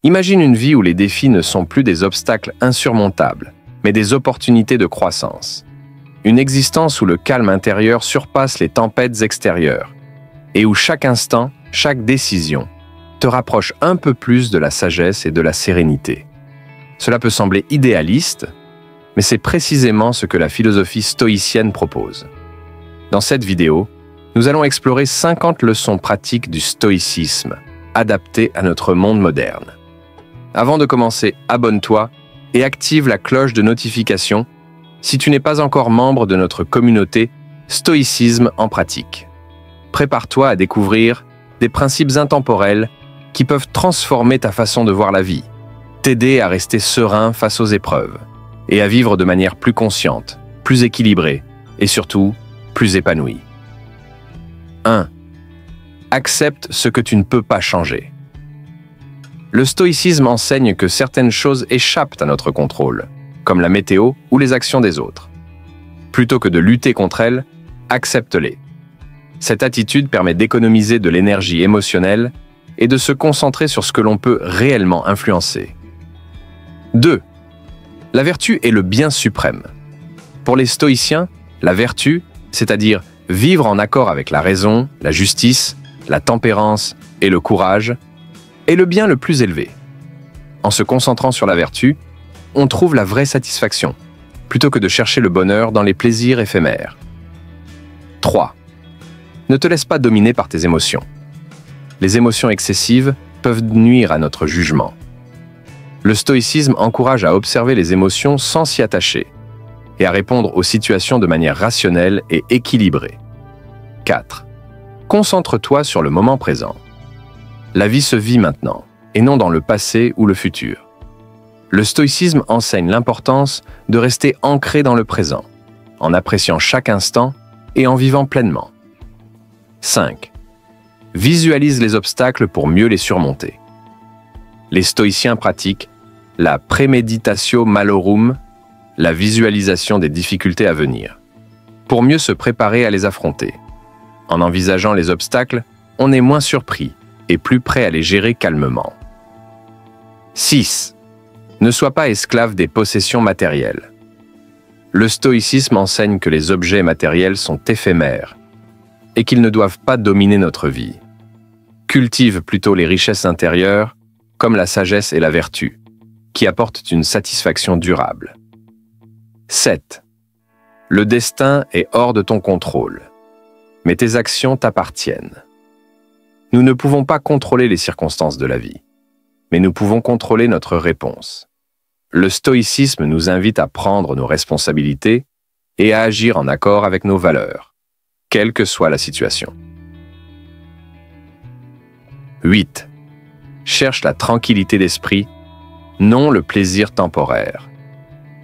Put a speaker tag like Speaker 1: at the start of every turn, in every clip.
Speaker 1: Imagine une vie où les défis ne sont plus des obstacles insurmontables, mais des opportunités de croissance. Une existence où le calme intérieur surpasse les tempêtes extérieures et où chaque instant, chaque décision, te rapproche un peu plus de la sagesse et de la sérénité. Cela peut sembler idéaliste, mais c'est précisément ce que la philosophie stoïcienne propose. Dans cette vidéo, nous allons explorer 50 leçons pratiques du stoïcisme, adaptées à notre monde moderne. Avant de commencer, abonne-toi et active la cloche de notification si tu n'es pas encore membre de notre communauté Stoïcisme en pratique. Prépare-toi à découvrir des principes intemporels qui peuvent transformer ta façon de voir la vie, t'aider à rester serein face aux épreuves et à vivre de manière plus consciente, plus équilibrée et surtout plus épanouie. 1. Accepte ce que tu ne peux pas changer. Le stoïcisme enseigne que certaines choses échappent à notre contrôle, comme la météo ou les actions des autres. Plutôt que de lutter contre elles, accepte-les. Cette attitude permet d'économiser de l'énergie émotionnelle et de se concentrer sur ce que l'on peut réellement influencer. 2. La vertu est le bien suprême. Pour les stoïciens, la vertu, c'est-à-dire vivre en accord avec la raison, la justice, la tempérance et le courage, est le bien le plus élevé. En se concentrant sur la vertu, on trouve la vraie satisfaction, plutôt que de chercher le bonheur dans les plaisirs éphémères. 3. Ne te laisse pas dominer par tes émotions. Les émotions excessives peuvent nuire à notre jugement. Le stoïcisme encourage à observer les émotions sans s'y attacher et à répondre aux situations de manière rationnelle et équilibrée. 4. Concentre-toi sur le moment présent. La vie se vit maintenant, et non dans le passé ou le futur. Le stoïcisme enseigne l'importance de rester ancré dans le présent, en appréciant chaque instant et en vivant pleinement. 5. Visualise les obstacles pour mieux les surmonter. Les stoïciens pratiquent la premeditatio malorum, la visualisation des difficultés à venir, pour mieux se préparer à les affronter. En envisageant les obstacles, on est moins surpris et plus prêt à les gérer calmement. 6. Ne sois pas esclave des possessions matérielles. Le stoïcisme enseigne que les objets matériels sont éphémères et qu'ils ne doivent pas dominer notre vie. Cultive plutôt les richesses intérieures, comme la sagesse et la vertu, qui apportent une satisfaction durable. 7. Le destin est hors de ton contrôle, mais tes actions t'appartiennent. Nous ne pouvons pas contrôler les circonstances de la vie, mais nous pouvons contrôler notre réponse. Le stoïcisme nous invite à prendre nos responsabilités et à agir en accord avec nos valeurs, quelle que soit la situation. 8. Cherche la tranquillité d'esprit, non le plaisir temporaire.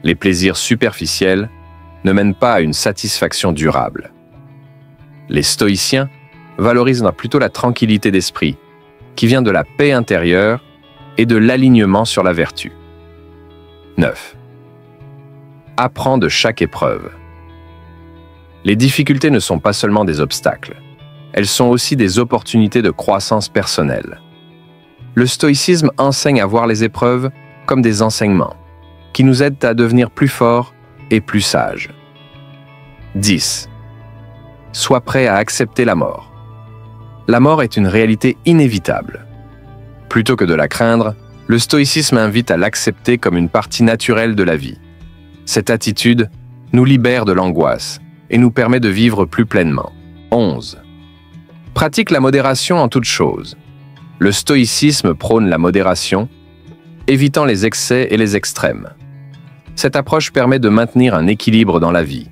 Speaker 1: Les plaisirs superficiels ne mènent pas à une satisfaction durable. Les stoïciens valorisent plutôt la tranquillité d'esprit, qui vient de la paix intérieure et de l'alignement sur la vertu. 9. Apprends de chaque épreuve. Les difficultés ne sont pas seulement des obstacles, elles sont aussi des opportunités de croissance personnelle. Le stoïcisme enseigne à voir les épreuves comme des enseignements, qui nous aident à devenir plus forts et plus sages. 10. Sois prêt à accepter la mort. La mort est une réalité inévitable. Plutôt que de la craindre, le stoïcisme invite à l'accepter comme une partie naturelle de la vie. Cette attitude nous libère de l'angoisse et nous permet de vivre plus pleinement. 11. Pratique la modération en toutes choses. Le stoïcisme prône la modération, évitant les excès et les extrêmes. Cette approche permet de maintenir un équilibre dans la vie,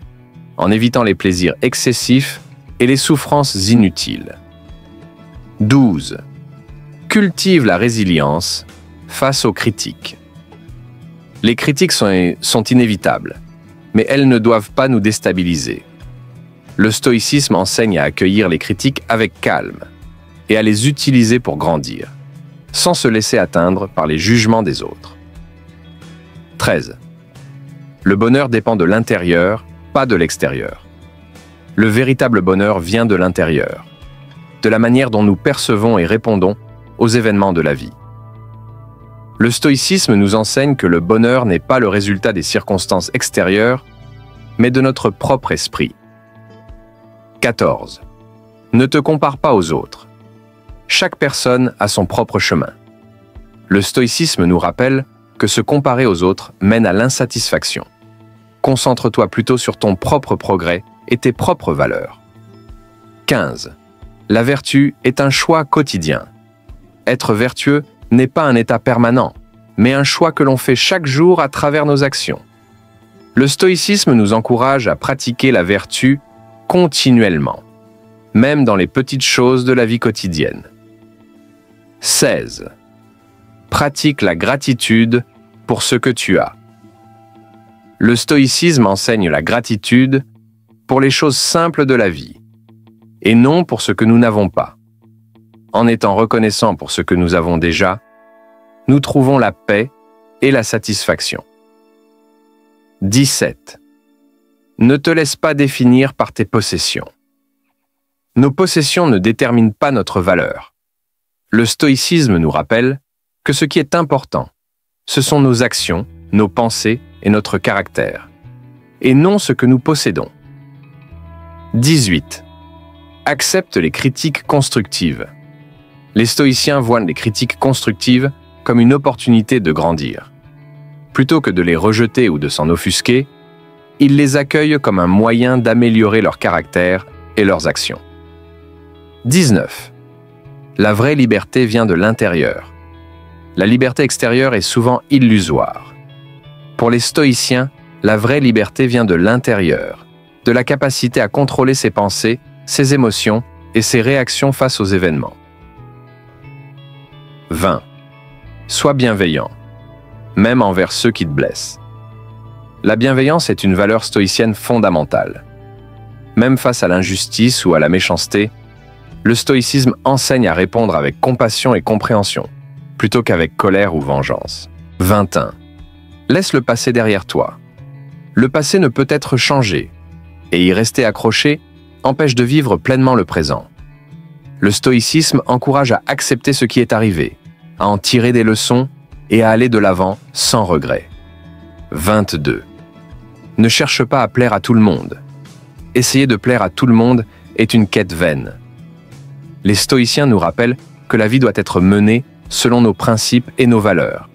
Speaker 1: en évitant les plaisirs excessifs et les souffrances inutiles. 12. Cultive la résilience face aux critiques. Les critiques sont inévitables, mais elles ne doivent pas nous déstabiliser. Le stoïcisme enseigne à accueillir les critiques avec calme et à les utiliser pour grandir, sans se laisser atteindre par les jugements des autres. 13. Le bonheur dépend de l'intérieur, pas de l'extérieur. Le véritable bonheur vient de l'intérieur, de la manière dont nous percevons et répondons aux événements de la vie. Le stoïcisme nous enseigne que le bonheur n'est pas le résultat des circonstances extérieures, mais de notre propre esprit. 14. Ne te compare pas aux autres. Chaque personne a son propre chemin. Le stoïcisme nous rappelle que se comparer aux autres mène à l'insatisfaction. Concentre-toi plutôt sur ton propre progrès et tes propres valeurs. 15. La vertu est un choix quotidien. Être vertueux n'est pas un état permanent, mais un choix que l'on fait chaque jour à travers nos actions. Le stoïcisme nous encourage à pratiquer la vertu continuellement, même dans les petites choses de la vie quotidienne. 16. Pratique la gratitude pour ce que tu as. Le stoïcisme enseigne la gratitude pour les choses simples de la vie, et non pour ce que nous n'avons pas. En étant reconnaissants pour ce que nous avons déjà, nous trouvons la paix et la satisfaction. 17. Ne te laisse pas définir par tes possessions. Nos possessions ne déterminent pas notre valeur. Le stoïcisme nous rappelle que ce qui est important, ce sont nos actions, nos pensées et notre caractère, et non ce que nous possédons. 18. Accepte les critiques constructives. Les stoïciens voient les critiques constructives comme une opportunité de grandir. Plutôt que de les rejeter ou de s'en offusquer, ils les accueillent comme un moyen d'améliorer leur caractère et leurs actions. 19. La vraie liberté vient de l'intérieur. La liberté extérieure est souvent illusoire. Pour les stoïciens, la vraie liberté vient de l'intérieur, de la capacité à contrôler ses pensées, ses émotions et ses réactions face aux événements. 20. Sois bienveillant, même envers ceux qui te blessent. La bienveillance est une valeur stoïcienne fondamentale. Même face à l'injustice ou à la méchanceté, le stoïcisme enseigne à répondre avec compassion et compréhension, plutôt qu'avec colère ou vengeance. 21. Laisse le passé derrière toi. Le passé ne peut être changé, et y rester accroché empêche de vivre pleinement le présent. Le stoïcisme encourage à accepter ce qui est arrivé, à en tirer des leçons et à aller de l'avant sans regret. 22. Ne cherche pas à plaire à tout le monde. Essayer de plaire à tout le monde est une quête vaine. Les stoïciens nous rappellent que la vie doit être menée selon nos principes et nos valeurs,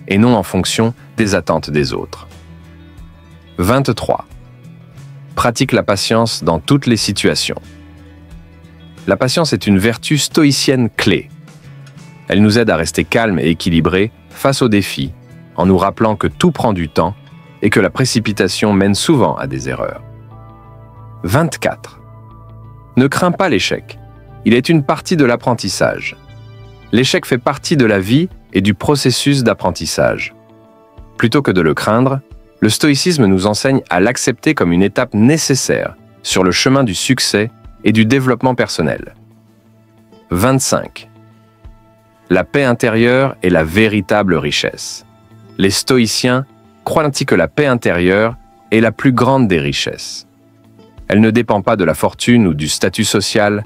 Speaker 1: et non en fonction des attentes des autres. 23. Pratique la patience dans toutes les situations. La patience est une vertu stoïcienne clé. Elle nous aide à rester calmes et équilibrés face aux défis, en nous rappelant que tout prend du temps et que la précipitation mène souvent à des erreurs. 24. Ne crains pas l'échec. Il est une partie de l'apprentissage. L'échec fait partie de la vie et du processus d'apprentissage. Plutôt que de le craindre, le stoïcisme nous enseigne à l'accepter comme une étape nécessaire sur le chemin du succès et du développement personnel. 25. La paix intérieure est la véritable richesse. Les stoïciens croient ainsi que la paix intérieure est la plus grande des richesses. Elle ne dépend pas de la fortune ou du statut social,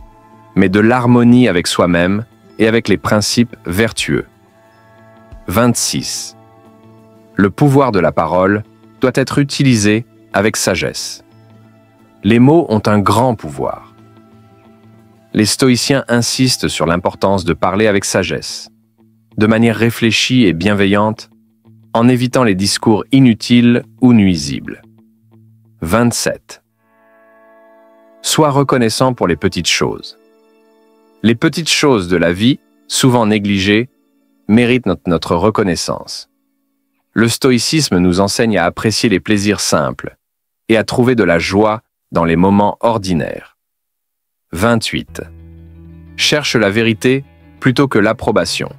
Speaker 1: mais de l'harmonie avec soi-même et avec les principes vertueux. 26. Le pouvoir de la parole doit être utilisé avec sagesse. Les mots ont un grand pouvoir. Les stoïciens insistent sur l'importance de parler avec sagesse, de manière réfléchie et bienveillante, en évitant les discours inutiles ou nuisibles. 27. Sois reconnaissant pour les petites choses. Les petites choses de la vie, souvent négligées, méritent notre reconnaissance. Le stoïcisme nous enseigne à apprécier les plaisirs simples et à trouver de la joie dans les moments ordinaires. 28. Cherche la vérité plutôt que l'approbation.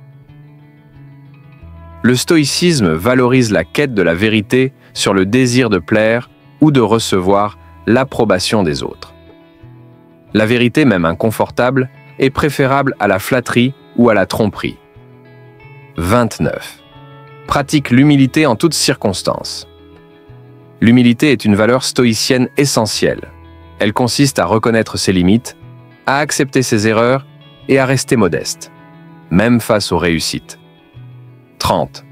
Speaker 1: Le stoïcisme valorise la quête de la vérité sur le désir de plaire ou de recevoir l'approbation des autres. La vérité, même inconfortable, est préférable à la flatterie ou à la tromperie. 29. Pratique l'humilité en toutes circonstances. L'humilité est une valeur stoïcienne essentielle. Elle consiste à reconnaître ses limites, à accepter ses erreurs et à rester modeste, même face aux réussites. 30.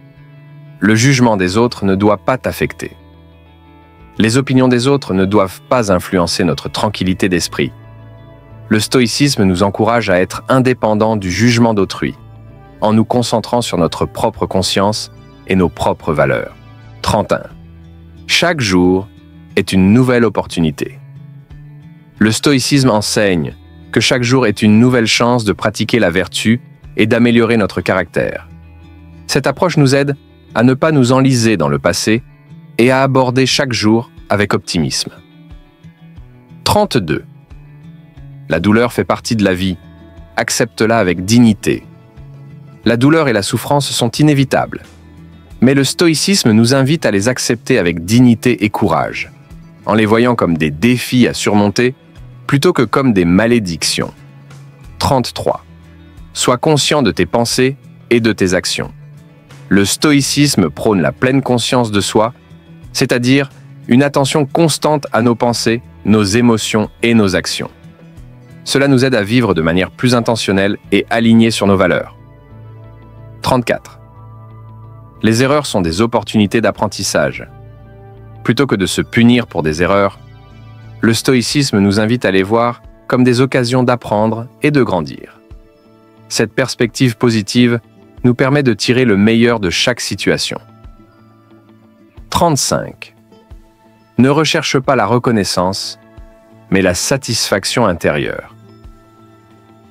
Speaker 1: Le jugement des autres ne doit pas t'affecter. Les opinions des autres ne doivent pas influencer notre tranquillité d'esprit. Le stoïcisme nous encourage à être indépendants du jugement d'autrui, en nous concentrant sur notre propre conscience et nos propres valeurs. 31. Chaque jour est une nouvelle opportunité. Le stoïcisme enseigne que chaque jour est une nouvelle chance de pratiquer la vertu et d'améliorer notre caractère. Cette approche nous aide à ne pas nous enliser dans le passé et à aborder chaque jour avec optimisme. 32. La douleur fait partie de la vie. Accepte-la avec dignité. La douleur et la souffrance sont inévitables, mais le stoïcisme nous invite à les accepter avec dignité et courage, en les voyant comme des défis à surmonter plutôt que comme des malédictions. 33. Sois conscient de tes pensées et de tes actions. Le stoïcisme prône la pleine conscience de soi, c'est-à-dire une attention constante à nos pensées, nos émotions et nos actions. Cela nous aide à vivre de manière plus intentionnelle et alignée sur nos valeurs. 34. Les erreurs sont des opportunités d'apprentissage. Plutôt que de se punir pour des erreurs, le stoïcisme nous invite à les voir comme des occasions d'apprendre et de grandir. Cette perspective positive nous permet de tirer le meilleur de chaque situation. 35. Ne recherche pas la reconnaissance, mais la satisfaction intérieure.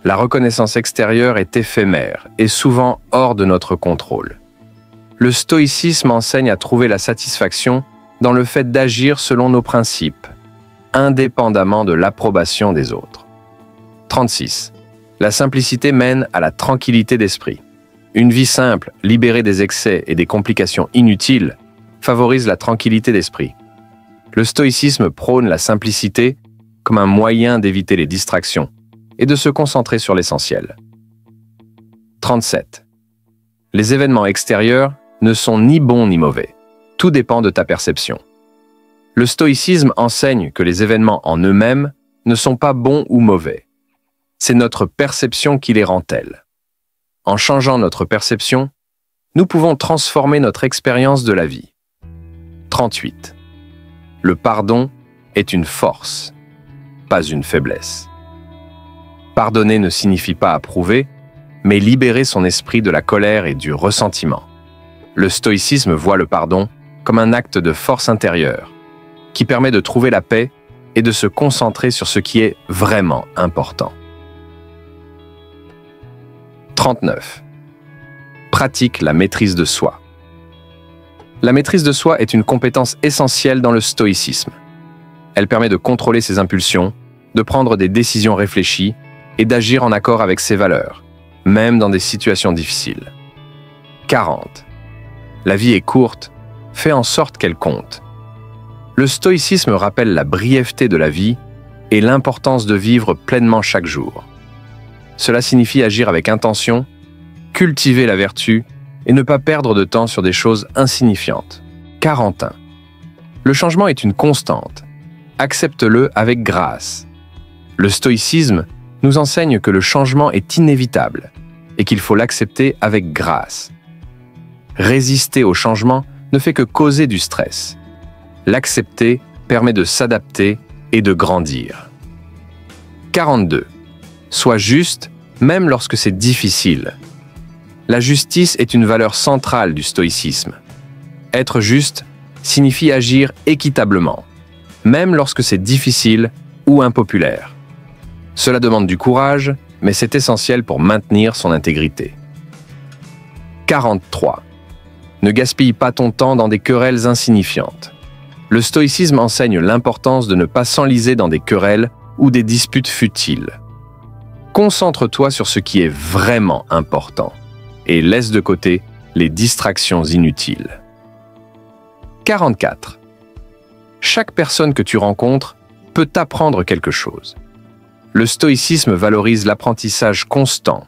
Speaker 1: La reconnaissance extérieure est éphémère et souvent hors de notre contrôle. Le stoïcisme enseigne à trouver la satisfaction dans le fait d'agir selon nos principes, indépendamment de l'approbation des autres. 36. La simplicité mène à la tranquillité d'esprit. Une vie simple, libérée des excès et des complications inutiles, favorise la tranquillité d'esprit. Le stoïcisme prône la simplicité comme un moyen d'éviter les distractions et de se concentrer sur l'essentiel. 37. Les événements extérieurs ne sont ni bons ni mauvais. Tout dépend de ta perception. Le stoïcisme enseigne que les événements en eux-mêmes ne sont pas bons ou mauvais. C'est notre perception qui les rend tels. En changeant notre perception, nous pouvons transformer notre expérience de la vie. 38. Le pardon est une force, pas une faiblesse. Pardonner ne signifie pas approuver, mais libérer son esprit de la colère et du ressentiment. Le stoïcisme voit le pardon comme un acte de force intérieure, qui permet de trouver la paix et de se concentrer sur ce qui est vraiment important. 39. Pratique la maîtrise de soi. La maîtrise de soi est une compétence essentielle dans le stoïcisme. Elle permet de contrôler ses impulsions, de prendre des décisions réfléchies et d'agir en accord avec ses valeurs, même dans des situations difficiles. 40. La vie est courte, fais en sorte qu'elle compte. Le stoïcisme rappelle la brièveté de la vie et l'importance de vivre pleinement chaque jour. Cela signifie agir avec intention, cultiver la vertu et ne pas perdre de temps sur des choses insignifiantes. 41. Le changement est une constante. Accepte-le avec grâce. Le stoïcisme nous enseigne que le changement est inévitable et qu'il faut l'accepter avec grâce. Résister au changement ne fait que causer du stress. L'accepter permet de s'adapter et de grandir. 42. Sois juste, même lorsque c'est difficile. La justice est une valeur centrale du stoïcisme. Être juste signifie agir équitablement, même lorsque c'est difficile ou impopulaire. Cela demande du courage, mais c'est essentiel pour maintenir son intégrité. 43. Ne gaspille pas ton temps dans des querelles insignifiantes. Le stoïcisme enseigne l'importance de ne pas s'enliser dans des querelles ou des disputes futiles. Concentre-toi sur ce qui est vraiment important et laisse de côté les distractions inutiles. 44. Chaque personne que tu rencontres peut t'apprendre quelque chose. Le stoïcisme valorise l'apprentissage constant,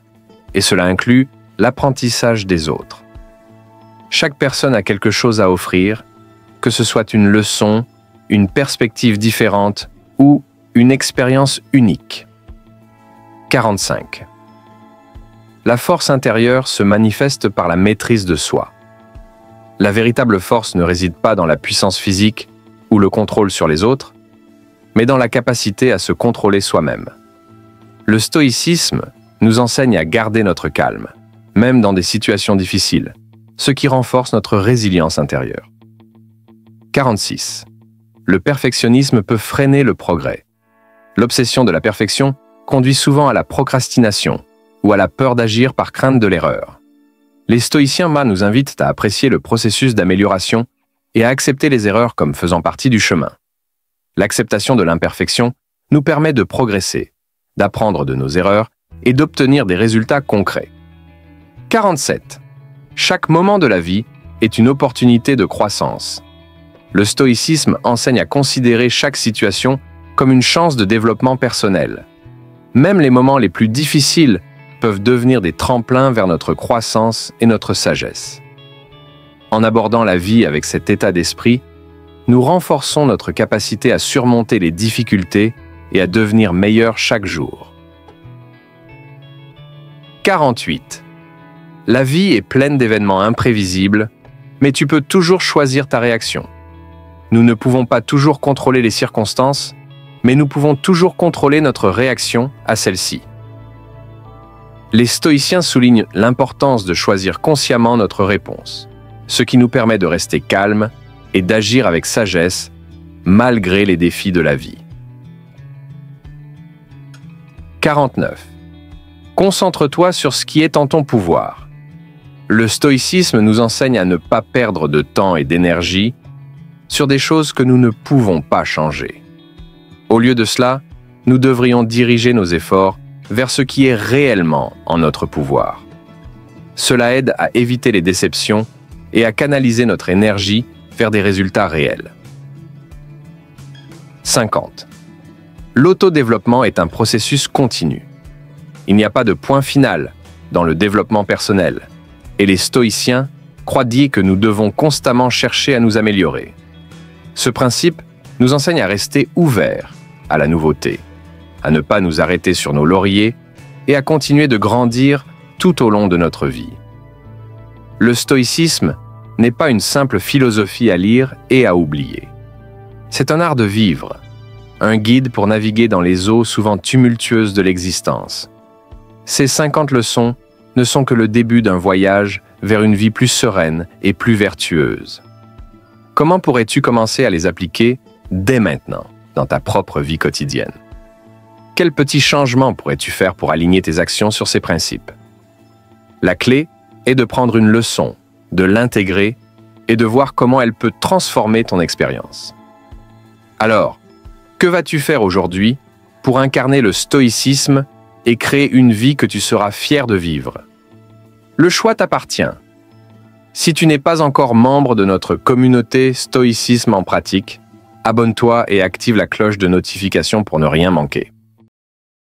Speaker 1: et cela inclut l'apprentissage des autres. Chaque personne a quelque chose à offrir, que ce soit une leçon, une perspective différente ou une expérience unique. 45. La force intérieure se manifeste par la maîtrise de soi. La véritable force ne réside pas dans la puissance physique ou le contrôle sur les autres, mais dans la capacité à se contrôler soi-même. Le stoïcisme nous enseigne à garder notre calme, même dans des situations difficiles, ce qui renforce notre résilience intérieure. 46. Le perfectionnisme peut freiner le progrès. L'obsession de la perfection conduit souvent à la procrastination ou à la peur d'agir par crainte de l'erreur. Les stoïciens nous invitent à apprécier le processus d'amélioration et à accepter les erreurs comme faisant partie du chemin. L'acceptation de l'imperfection nous permet de progresser, d'apprendre de nos erreurs et d'obtenir des résultats concrets. 47. Chaque moment de la vie est une opportunité de croissance. Le stoïcisme enseigne à considérer chaque situation comme une chance de développement personnel. Même les moments les plus difficiles peuvent devenir des tremplins vers notre croissance et notre sagesse. En abordant la vie avec cet état d'esprit, nous renforçons notre capacité à surmonter les difficultés et à devenir meilleurs chaque jour. 48. La vie est pleine d'événements imprévisibles, mais tu peux toujours choisir ta réaction. Nous ne pouvons pas toujours contrôler les circonstances, mais nous pouvons toujours contrôler notre réaction à celles-ci. Les stoïciens soulignent l'importance de choisir consciemment notre réponse, ce qui nous permet de rester calmes et d'agir avec sagesse, malgré les défis de la vie. 49. Concentre-toi sur ce qui est en ton pouvoir. Le stoïcisme nous enseigne à ne pas perdre de temps et d'énergie sur des choses que nous ne pouvons pas changer. Au lieu de cela, nous devrions diriger nos efforts vers ce qui est réellement en notre pouvoir. Cela aide à éviter les déceptions et à canaliser notre énergie vers des résultats réels. 50. L'autodéveloppement est un processus continu. Il n'y a pas de point final dans le développement personnel, et les stoïciens croient dire que nous devons constamment chercher à nous améliorer. Ce principe nous enseigne à rester ouverts à la nouveauté, à ne pas nous arrêter sur nos lauriers et à continuer de grandir tout au long de notre vie. Le stoïcisme n'est pas une simple philosophie à lire et à oublier. C'est un art de vivre, un guide pour naviguer dans les eaux souvent tumultueuses de l'existence. Ces 50 leçons ne sont que le début d'un voyage vers une vie plus sereine et plus vertueuse. Comment pourrais-tu commencer à les appliquer dès maintenant dans ta propre vie quotidienne? Quels petits changements pourrais-tu faire pour aligner tes actions sur ces principes? La clé est de prendre une leçon, de l'intégrer et de voir comment elle peut transformer ton expérience. Alors, que vas-tu faire aujourd'hui pour incarner le stoïcisme et créer une vie que tu seras fier de vivre? Le choix t'appartient. Si tu n'es pas encore membre de notre communauté Stoïcisme en pratique, abonne-toi et active la cloche de notification pour ne rien manquer.